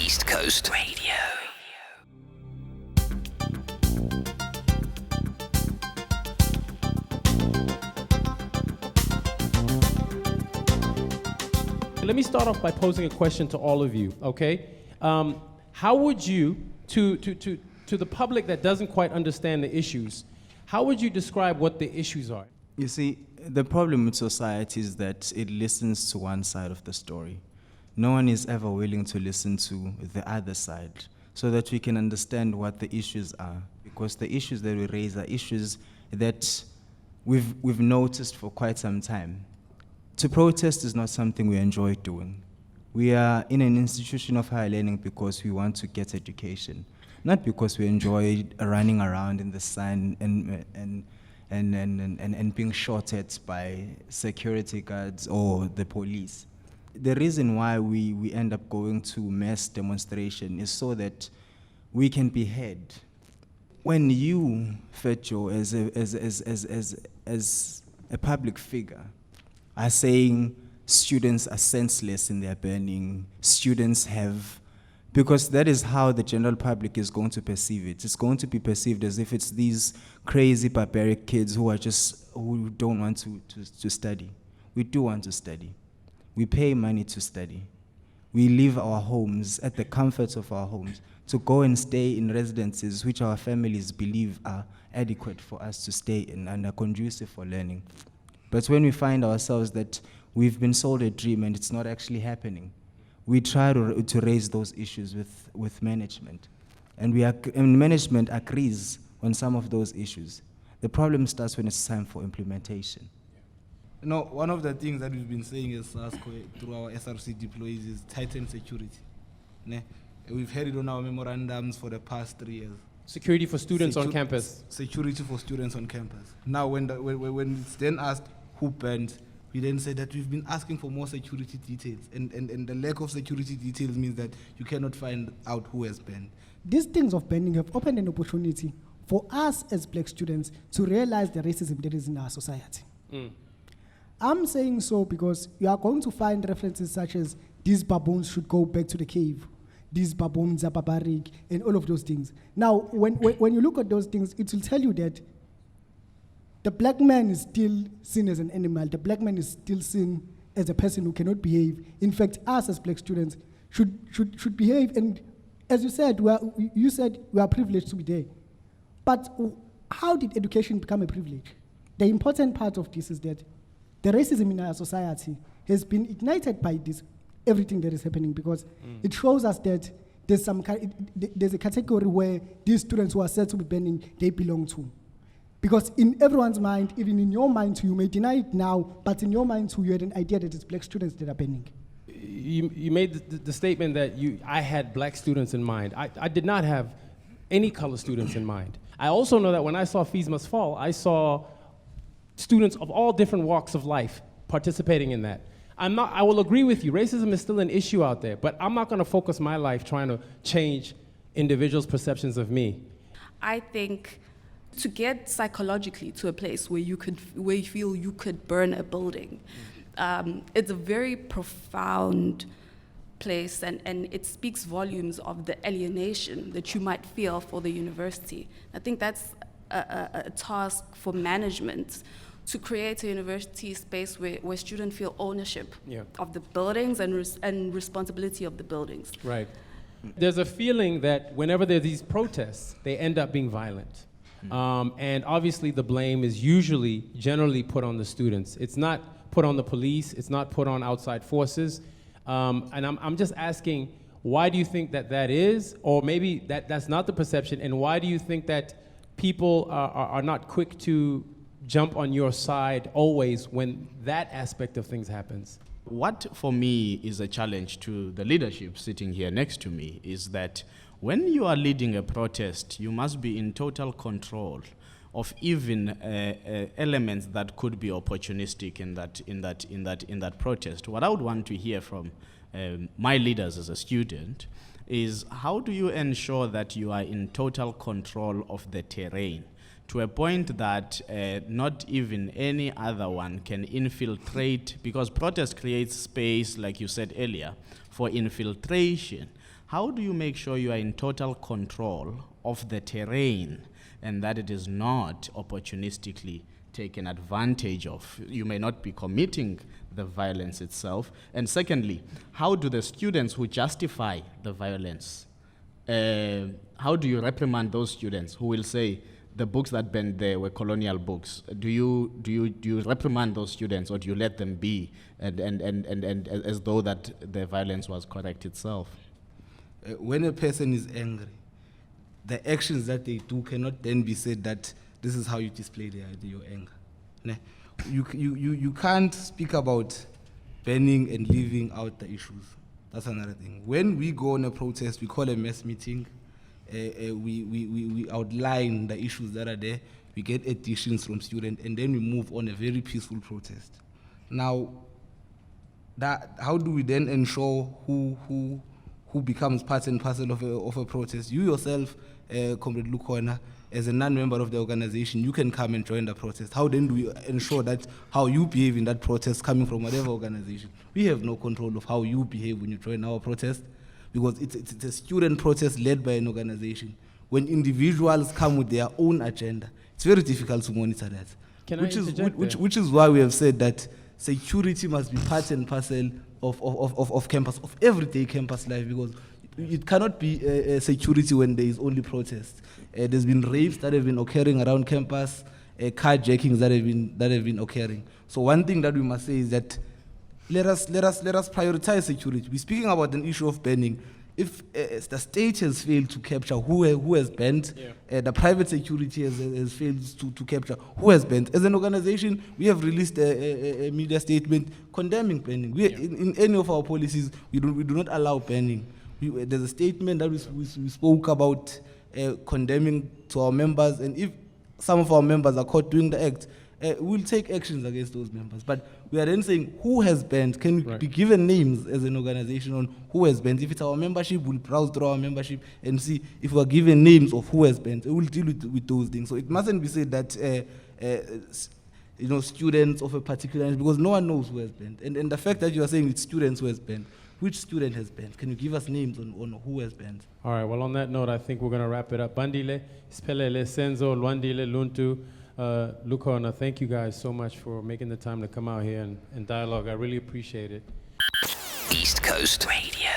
East Coast Radio. Let me start off by posing a question to all of you, okay? How would you, to the public that doesn't quite understand the issues, how would you describe what the issues are? You see, the problem with society is that it listens to one side of the story. No one is ever willing to listen to the other side so that we can understand what the issues are. Because the issues that we raise are issues that we've noticed for quite some time. To protest is not something we enjoy doing. We are in an institution of higher learning because we want to get education, not because we enjoy running around in the sun and being shot at by security guards or the police. The reason why we end up going to mass demonstration is so that we can be heard. When you, Phat Joe, as a public figure, are saying students are senseless in their burning, students have, because that is how the general public is going to perceive it. It's going to be perceived as if it's these crazy barbaric kids who don't want to study. We do want to study. We pay money to study. We leave our homes at the comforts of our homes to go and stay in residences which our families believe are adequate for us to stay in and are conducive for learning. But when we find ourselves that we've been sold a dream and it's not actually happening, we try to raise those issues with management. And management agrees on some of those issues. The problem starts when it's time for implementation. You know, one of the things that we've been saying as SASCO through our SRC deployees is tighten security. Ne? We've had it on our memorandums for the past 3 years. Security for students on campus. Security for students on campus. Now, when it's then asked who banned, we then say that we've been asking for more security details. And the lack of security details means that you cannot find out who has banned. These things of banning have opened an opportunity for us as black students to realize the racism that is in our society. I'm saying so because you are going to find references such as these baboons should go back to the cave, these baboons are barbaric, and all of those things. Now, when you look at those things, it will tell you that the black man is still seen as an animal. The black man is still seen as a person who cannot behave. In fact, us as black students should behave. And as you said, we are privileged to be there. But how did education become a privilege? The important part of this is that the racism in our society has been ignited by this, everything that is happening, because it shows us that there's a category where these students who are said to be banning, they belong to. Because in everyone's mind, even in your mind too, you may deny it now, but in your mind too, you had an idea that it's black students that are banning. You made the statement that I had black students in mind. I did not have any color students in mind. I also know that when I saw Fees Must Fall, I saw students of all different walks of life participating in that. I will agree with you, racism is still an issue out there, but I'm not gonna focus my life trying to change individuals' perceptions of me. I think to get psychologically to a place where you feel you could burn a building, it's a very profound place, and it speaks volumes of the alienation that you might feel for the university. I think that's a task for management, to create a university space where students feel ownership of the buildings and responsibility of the buildings. Right. There's a feeling that whenever there are these protests, they end up being violent. And obviously the blame is generally put on the students. It's not put on the police, it's not put on outside forces. And I'm just asking, why do you think that is? Or maybe that's not the perception, and why do you think that people are not quick to jump on your side always when that aspect of things happens? What for me is a challenge to the leadership sitting here next to me is that when you are leading a protest, you must be in total control of even elements that could be opportunistic in that protest. What I would want to hear from my leaders as a student is, how do you ensure that you are in total control of the terrain to a point that not even any other one can infiltrate, because protest creates space, like you said earlier, for infiltration. how do you make sure you are in total control of the terrain and that it is not opportunistically taken advantage of? You may not be committing the violence itself. And secondly, how do the students who justify the violence, how do you reprimand those students who will say the books that burned there were colonial books? Do you reprimand those students, or do you let them be and as though that the violence was correct itself? When a person is angry, the actions that they do cannot then be said that this is how you display your anger. Ne? You can't speak about banning and leaving out the issues. That's another thing. When we go on a protest, we call a mass meeting. We outline the issues that are there. We get additions from students, and then we move on a very peaceful protest. Now, how do we then ensure who becomes part and parcel of a protest? You yourself, Comrade Lukona, as a non-member of the organization, you can come and join the protest. How then do we ensure that how you behave in that protest coming from whatever organization? We have no control of how you behave when you join our protest, because it's a student protest led by an organization. When individuals come with their own agenda, it's very difficult to monitor that. Which is why we have said that security must be part and parcel of campus, of everyday campus life, because it cannot be security when there is only protest. There's been rapes that have been occurring around campus, carjackings that have been occurring. So one thing that we must say is that let us prioritize security. We're speaking about an issue of banning. If the state has failed to capture who has banned, the private security has failed to capture who has banned. As an organization, we have released a media statement condemning banning. In any of our policies, we do not allow banning. There's a statement that we spoke about condemning to our members, and if some of our members are caught doing the act, we'll take actions against those members. But we are then saying who has banned. Can we be given names as an organization on who has banned? If it's our membership, we'll browse through our membership and see if we're given names of who has banned. We'll deal with those things. So it mustn't be said that students of a particular, because no one knows who has banned. And the fact that you are saying it's students who has banned, which student has banned? Can you give us names on who has banned? All right, well, on that note, I think we're going to wrap it up. Bandile, Spelele, Senzo, Lwandile, Luntu, Lukona, thank you guys so much for making the time to come out here and dialogue. I really appreciate it. East Coast Radio.